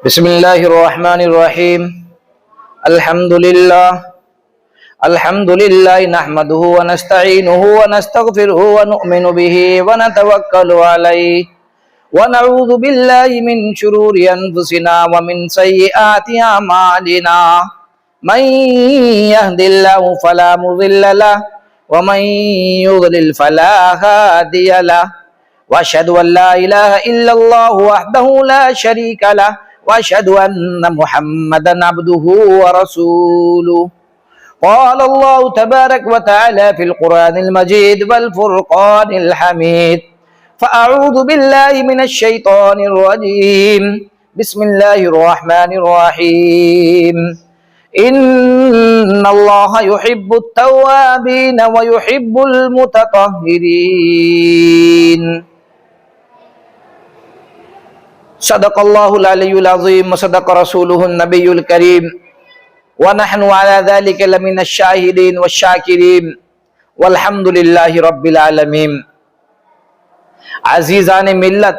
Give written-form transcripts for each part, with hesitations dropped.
بسم اللہ الرحمن الرحیم الحمد للہ نحمده ونستعینه ونستغفره ونؤمن به ونتوکل علیہ ونعوذ باللہ من شرور انفسنا ومن سیئات اعمالنا من يهد الله فلا مضل له ومن يضلل فلا هادي له واشهد ان لا اله الا الله وحده لا شريك له واشهد ان محمدا عبده ورسوله قال الله تبارك وتعالى في القرآن المجيد والفرقان الحميد فأعوذ بالله من الشيطان الرجيم بسم الله الرحمن الرحيم إن الله يحب التوابين ويحب المتطهرين صدق اللہ العلی العظیم وصدق رسولہ النبی الکریم ونحن على ذلك لمن الشاہدین والشاکرین والحمد للہ رب العالمین۔ عزیزان ملت،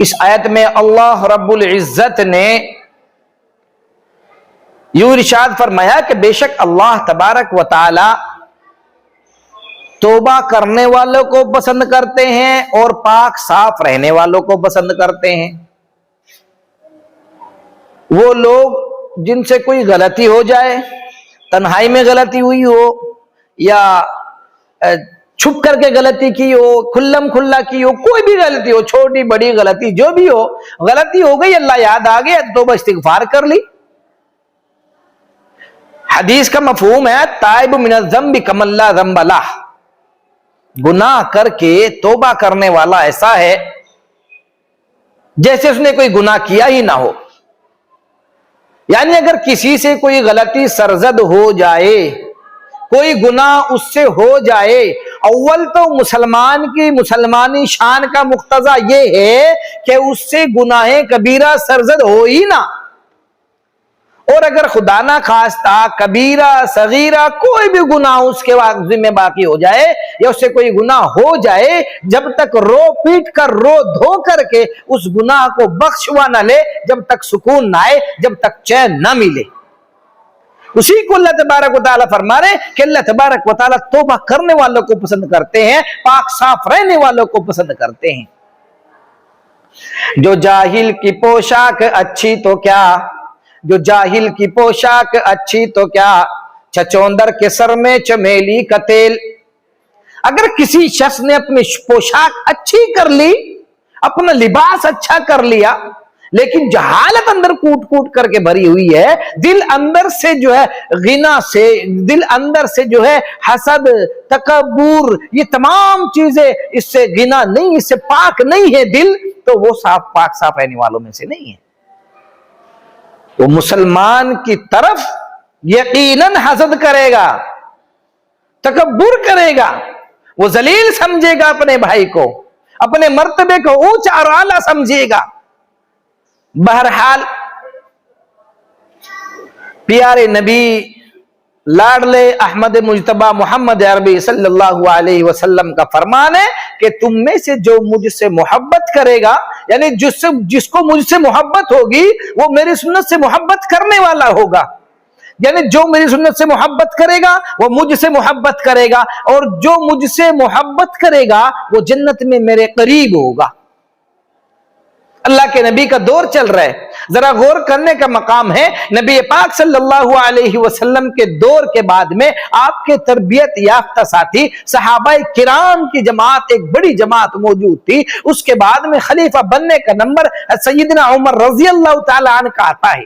اس آیت میں اللہ رب العزت نے یوں ارشاد فرمایا کہ بے شک اللہ تبارک و تعالی توبہ کرنے والوں کو پسند کرتے ہیں اور پاک صاف رہنے والوں کو پسند کرتے ہیں۔ وہ لوگ جن سے کوئی غلطی ہو جائے، تنہائی میں غلطی ہوئی ہو یا چھپ کر کے غلطی کی ہو، کھلم کھلا کی ہو، کوئی بھی غلطی ہو، چھوٹی بڑی غلطی جو بھی ہو، غلطی ہو گئی، اللہ یاد آ گیا، توبہ استغفار کر لی۔ حدیث کا مفہوم ہے تائب من الذنب کمن لا ذنب لہ، گناہ کر کے توبہ کرنے والا ایسا ہے جیسے اس نے کوئی گناہ کیا ہی نہ ہو۔ یعنی اگر کسی سے کوئی غلطی سرزد ہو جائے، کوئی گناہ اس سے ہو جائے، اول تو مسلمان کی مسلمانی شان کا مقتضا یہ ہے کہ اس سے گناہ کبیرہ سرزد ہو ہی نہ، اور اگر خدا نہ خواستہ کبیرہ صغیرہ کوئی بھی گناہ اس کے ذمہ باقی ہو جائے یا اس سے کوئی گناہ ہو جائے، جب تک رو پیٹ کر رو دھو کر کے اس گناہ کو بخشوا نہ لے، جب تک سکون نہ آئے، جب تک چین نہ ملے، اسی کو اللہ تبارک و تعالیٰ فرما رہے کہ اللہ تبارک و تعالیٰ توبہ کرنے والوں کو پسند کرتے ہیں، پاک صاف رہنے والوں کو پسند کرتے ہیں۔ جو جاہل کی پوشاک اچھی تو کیا، جو جاہل کی پوشاک اچھی تو کیا، چچوندر کے سر میں چمیلی کا تیل۔ اگر کسی شخص نے اپنی پوشاک اچھی کر لی، اپنا لباس اچھا کر لیا، لیکن جہالت اندر کوٹ کوٹ کر کے بھری ہوئی ہے، دل اندر سے جو ہے غنا سے، دل اندر سے جو ہے حسد، تکبر، یہ تمام چیزیں اس سے غنا نہیں، اس سے پاک نہیں ہے دل، تو وہ پاک صاف رہنے والوں میں سے نہیں ہے۔ وہ مسلمان کی طرف یقیناً حسد کرے گا، تکبر کرے گا، وہ ذلیل سمجھے گا اپنے بھائی کو، اپنے مرتبے کو اونچا اور اعلیٰ سمجھے گا۔ بہرحال پیارے نبی لاڈلے احمد مجتبی محمد عربی صلی اللہ علیہ وسلم کا فرمان ہے کہ تم میں سے جو مجھ سے محبت کرے گا، یعنی جس کو مجھ سے محبت ہوگی وہ میری سنت سے محبت کرنے والا ہوگا، یعنی جو میری سنت سے محبت کرے گا وہ مجھ سے محبت کرے گا، اور جو مجھ سے محبت کرے گا وہ جنت میں میرے قریب ہوگا۔ اللہ کے نبی کا دور چل رہا ہے، ذرا غور کرنے کا مقام ہے۔ نبی پاک صلی اللہ علیہ وسلم کے دور کے بعد میں آپ کے تربیت یافتہ ساتھی صحابہ کرام کی جماعت، ایک بڑی جماعت موجود تھی۔ اس کے بعد میں خلیفہ بننے کا نمبر سیدنا عمر رضی اللہ تعالی عنہ کا آتا ہے۔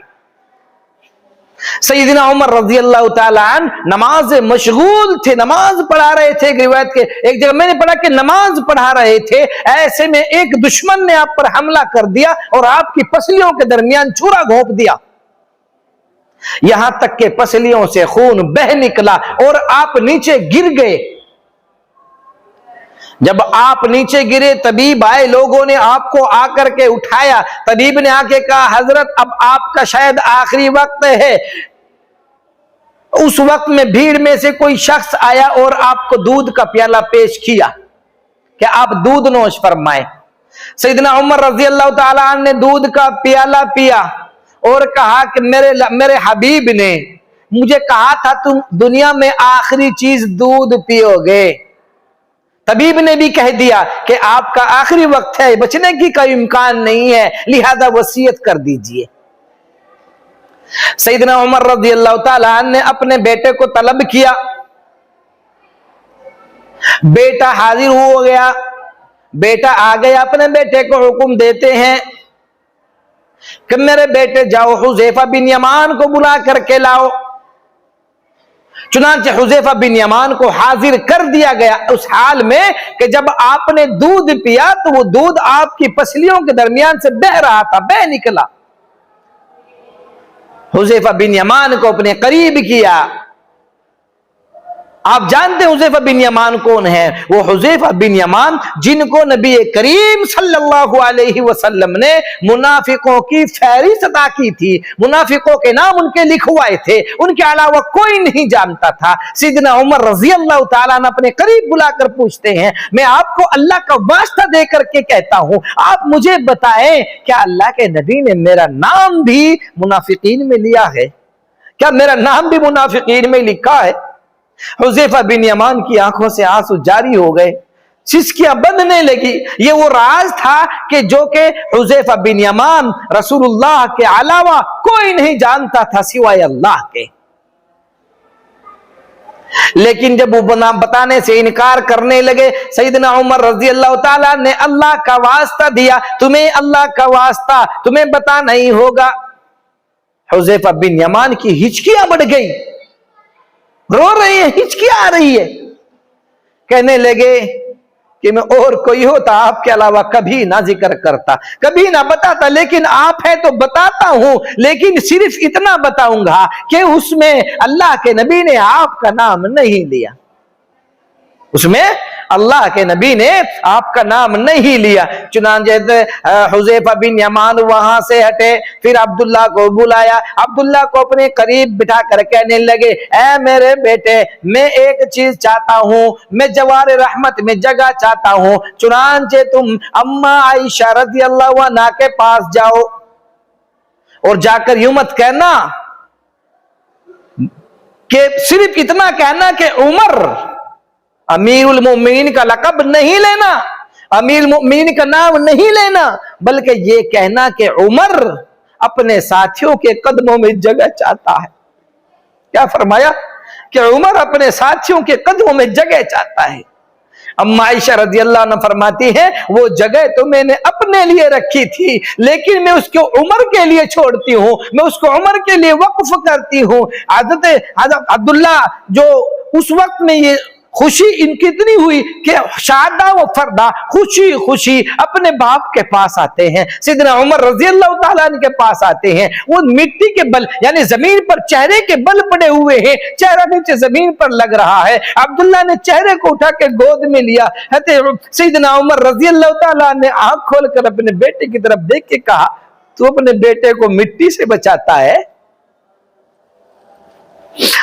سیدنا عمر رضی اللہ تعالیٰ عنہ نماز مشغول تھے، نماز پڑھا رہے تھے۔ ایک روایت کے ایک جگہ میں نے پڑھا کہ نماز پڑھا رہے تھے، ایسے میں ایک دشمن نے آپ پر حملہ کر دیا اور آپ کی پسلیوں کے درمیان چھرا گھونپ دیا، یہاں تک کہ پسلیوں سے خون بہہ نکلا اور آپ نیچے گر گئے۔ جب آپ نیچے گرے، طبیب آئے، لوگوں نے آپ کو آ کر کے اٹھایا۔ طبیب نے آ کے کہا حضرت اب آپ کا شاید آخری وقت ہے۔ اس وقت میں بھیڑ میں سے کوئی شخص آیا اور آپ کو دودھ کا پیالہ پیش کیا کہ آپ دودھ نوش فرمائیں۔ सैयदना उमर रजी अल्लाह ताला अन्हु ने दूध का प्याला पिया और कहा कि मेरे हबीब ने मुझे कहा था तुम दुनिया में आखिरी चीज दूध पियोगे। तबीब ने भी कह दिया कि आपका आखिरी वक्त है, बचने की कोई इम्कान नहीं है, लिहाजा वसीयत कर दीजिए। सैयदना उमर रज़ी अल्लाह ताला अन्हु ने अपने बेटे को तलब किया। बेटा हाजिर हो गया, बेटा आ गया, अपने बेटे को हुक्म देते हैं कि मेरे बेटे जाओ हुज़ैफा बिन यमान को बुला करके लाओ। चुनांचे हुज़ैफा बिन यमान को हाजिर कर दिया गया उस हाल में कि जब आपने दूध पिया तो वो दूध आपकी पसलियों के दरमियान से बह रहा था, बह निकला। हुज़ैफा बिन यमान को अपने करीब किया। आप जानते हैं हुज़ैफा बिन यमान कौन है? वो हुज़ैफा बिन यमान जिनको नबी करीम सल्लल्लाहु अलैहि वसल्लम ने मुनाफिकों की फहरिस्त अता की थी, मुनाफिकों के नाम उनके लिखवाए थे, उनके अलावा कोई नहीं जानता था। सैयदना उमर रज़ी अल्लाह ताला ने अपने करीब बुलाकर पूछते हैं, मैं आपको अल्लाह का वास्ता दे करके कहता हूं, आप मुझे बताएं क्या अल्लाह के नबी ने मेरा नाम भी मुनाफिकीन में लिया है? क्या मेरा नाम भी मुनाफिकीन में लिखा है? हुज़ैफा बिन यमान की आंखों से आंसू जारी हो गए, सिसकियां बंधने लगी। ये वो राज था कि जो के हुज़ैफा बिन यमान रसूलुल्लाह के अलावा कोई नहीं जानता था सिवाय अल्लाह के। लेकिन जब वो बताने से इनकार करने लगे, सैयदना उमर रज़ी अल्लाह ताला ने अल्लाह का वास्ता दिया, तुम्हें अल्लाह का वास्ता, तुम्हें बता नहीं होगा। हुज़ैफा बिन यमान की हिचकियां बढ़ गई, रो रही है, हिचकियां आ रही है। कहने लगे कि मैं और कोई होता आपके अलावा कभी ना जिक्र करता, कभी ना बताता, लेकिन आप है तो बताता हूं, लेकिन सिर्फ इतना बताऊंगा कि उसमें अल्लाह के नबी ने आपका नाम नहीं लिया, उसमें अल्लाह के नबी ने आपका नाम नहीं लिया। चुनांचे हुज़ैफा बिन यमान वहां से हटे, फिर अब्दुल्ला को बुलाया, अब्दुल्ला को अपने करीब बिठा कर कहने लगे, ऐ मेरे बेटे, मैं एक चीज चाहता हूं, मैं जवार रहमत में जगह चाहता हूं। चुनांचे तुम अम्मा आयशा रज़ी अल्लाह अन्हा के पास जाओ और जाकर यूं मत कहना कि सिर्फ इतना कहना कि उमर, अमीरुल मोमिनीन का लक़ब नहीं लेना, अमीरुल मोमिनीन का नाम नहीं लेना, बल्कि ये कहना कि उमर अपने साथियों के कदमों में जगह चाहता है। क्या फरमाया? कि उमर अपने साथियों के कदमों में जगह चाहता है। अम्मा आयशा रज़ी अल्लाह अन्हा फरमाती है, वो जगह तो मैंने अपने लिए रखी थी, लेकिन मैं उसको उमर के लिए छोड़ती हूं, मैं उसको उमर के लिए वक्फ करती हूं। हज़रत अब्दुल्ला जो उस वक्त में ये खुशी इनकी इतनी हुई कि शादा व फरदा खुशी खुशी अपने बाप के पास आते हैं, सैयदना उमर रज़ी अल्लाह ताला अन्हु के पास आते हैं। वो मिट्टी के बल यानी जमीन पर चेहरे के बल पड़े हुए हैं, चेहरा नीचे जमीन पर लग रहा है। अब्दुल्ला ने चेहरे को उठा के गोद में लिया। सैयदना उमर रज़ी अल्लाह ताला ने आंख खोलकर अपने बेटे की तरफ देख के कहा, तू अपने बेटे को मिट्टी से बचाता है,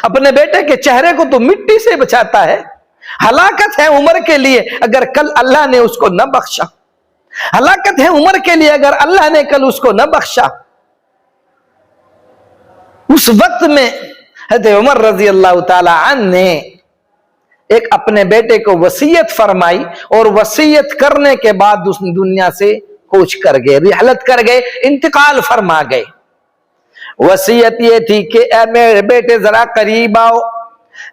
अपने बेटे के चेहरे को तो मिट्टी से बचाता है। हलाकत है उमर के लिए अगर कल अल्लाह ने उसको न बख्शा, हलाकत है उमर के लिए अगर अल्लाह ने कल उसको न बख्शा। उस वक्त में हज़रत उमर रज़ी अल्लाह ताला अन्हु ने एक अपने बेटे को वसीयत फरमाई और वसीयत करने के बाद उस दुनिया से कूच कर गए, रिहलत कर गए, इंतकाल फरमा गए। वसीयत ये थी कि ऐ मेरे बेटे जरा करीब आओ,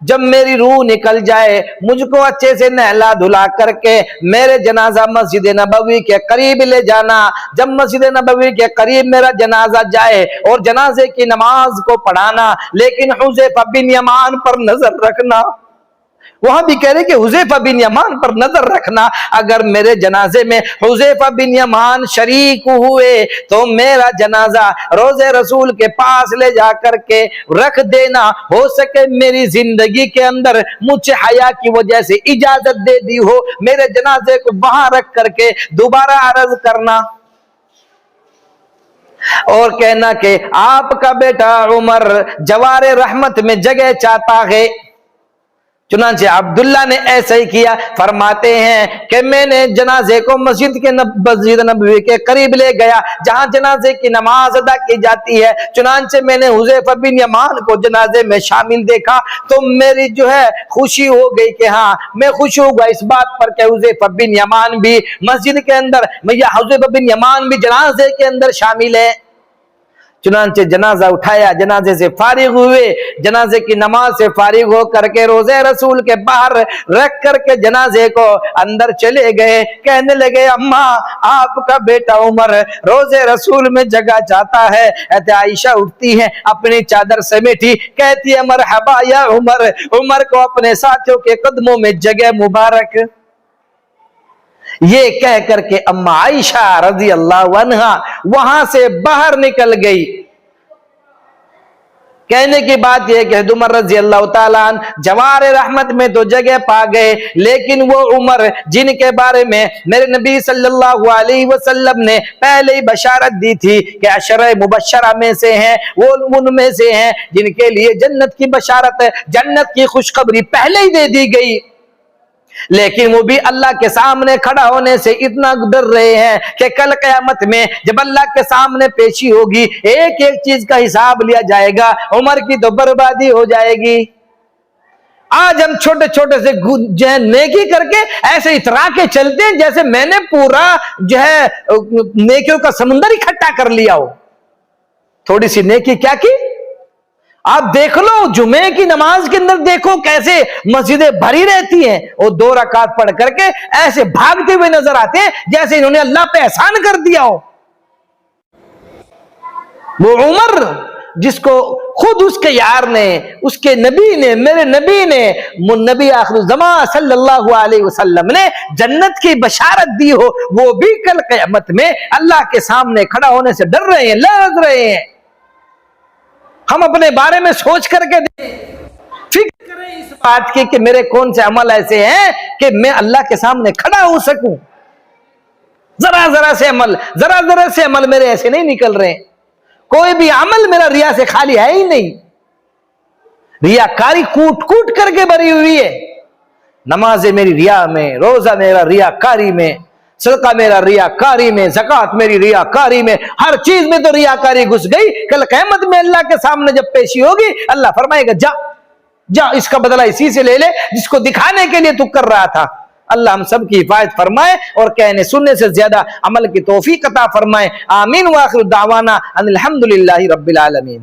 जब मेरी रूह निकल जाए मुझको अच्छे से नहला धुला करके मेरे जनाजा मस्जिद नबवी के करीब ले जाना। जब मस्जिद नबवी के करीब मेरा जनाजा जाए और जनाजे की नमाज को पढ़ाना, लेकिन हुज़ैफा बिन यमान पर नजर रखना। वहां भी कह रहे कि हुज़ैफा बिन यमान पर नजर रखना, अगर मेरे जनाजे में हुज़ैफा बिन यमान शरीक हुए तो मेरा जनाजा रोज़े रसूल के पास ले जा करके रख देना। हो सके मेरी जिंदगी के अंदर मुझे हया की वजह से इजाजत दे दी हो, मेरे जनाजे को वहां रख करके दोबारा अर्ज करना और कहना कि आपका बेटा उमर जवारे रहमत में जगह चाहता है। चुनांचे अब्दुल्ला ने ऐसा ही किया। फरमाते हैं कि मैंने जनाजे को मस्जिद नबवी के करीब ले गया जहां जनाजे की नमाज अदा की जाती है। चुनांचे मैंने हुज़ैफा बिन यमान को जनाजे में शामिल देखा तो मेरी जो है खुशी हो गई कि हाँ, मैं खुश होगा इस बात पर कि हुज़ैफा बिन यमान भी मस्जिद के अंदर, हुज़ैफा बिन यमान भी जनाजे के अंदर शामिल है। चुनांचे जनाजा उठाया, जनाजे से फारिग हुए, जनाजे की नमाज से फारिग हो करके रोजे रसूल के बाहर रख करके जनाजे को अंदर चले गए। कहने लगे अम्मा, आपका बेटा उमर रोजे रसूल में जगह चाहता है। आयशा उठती है, अपनी चादर समेटी, कहती है मरहबा या उमर, उमर को अपने साथियों के कदमों में जगह मुबारक। ये कह करके अम्मा आयशा रजी अल्लाह अन्हा वहां से बाहर निकल गई। कहने की बात यह कि उमर रजी अल्लाह ताला अन्हु जवार रहमत में तो जगह पा गए, लेकिन वो उमर जिनके बारे में मेरे नबी सल्लल्लाहु अलैहि वसल्लम ने पहले ही बशारत दी थी कि अशरे मुबशरा में से हैं, वो उनमें से हैं जिनके लिए जन्नत की बशारत, जन्नत की खुशखबरी पहले ही दे दी गई, लेकिन वो भी अल्लाह के सामने खड़ा होने से इतना डर रहे हैं कि कल क़यामत में जब अल्लाह के सामने पेशी होगी, एक एक चीज का हिसाब लिया जाएगा, उमर की तो बर्बादी हो जाएगी। आज हम छोटे छोटे से जो है नेकी करके ऐसे इतरा के चलते हैं जैसे मैंने पूरा जो है नेकियों का समुंदर इकट्ठा कर लिया हो। थोड़ी सी नेकी क्या की, आप देख लो जुमे की नमाज के अंदर देखो कैसे मस्जिदें भरी रहती हैं, और 2 रकात पढ़ करके ऐसे भागते हुए नजर आते हैं जैसे इन्होंने अल्लाह पे एहसान कर दिया हो। वो उमर जिसको खुद उसके यार ने, उसके नबी ने, मेरे नबी ने, नबी आखिर ज़मां सल्लल्लाहु अलैहि वसल्लम ने जन्नत की बशारत दी हो, वो भी कल क़यामत में अल्लाह के सामने खड़ा होने से डर रहे हैं, लड़ रहे हैं। हम अपने बारे में सोच करके फिक्र करें इस बात की कि मेरे कौन से अमल ऐसे हैं कि मैं अल्लाह के सामने खड़ा हो सकूं। जरा जरा से अमल मेरे ऐसे नहीं निकल रहे, कोई भी अमल मेरा रिया से खाली है ही नहीं। रियाकारी कूट कूट करके भरी हुई है। नमाज़ें मेरी रिया में, रोजा मेरा रियाकारी में, सदका मेरा रियाकारी में, ज़कात मेरी रियाकारी में, हर चीज में तो रियाकारी घुस गई। कल क़यामत में अल्लाह के सामने जब पेशी होगी, अल्लाह फरमाएगा जा जा, इसका बदला इसी से ले ले जिसको दिखाने के लिए तू कर रहा था। अल्लाह हम सब की हिफाजत फरमाए और कहने सुनने से ज्यादा अमल की तौफीक अता फरमाए। आमीन व आखिर दावाना अनिल हम्दुलिल्लाहि रब्बिल आलमीन।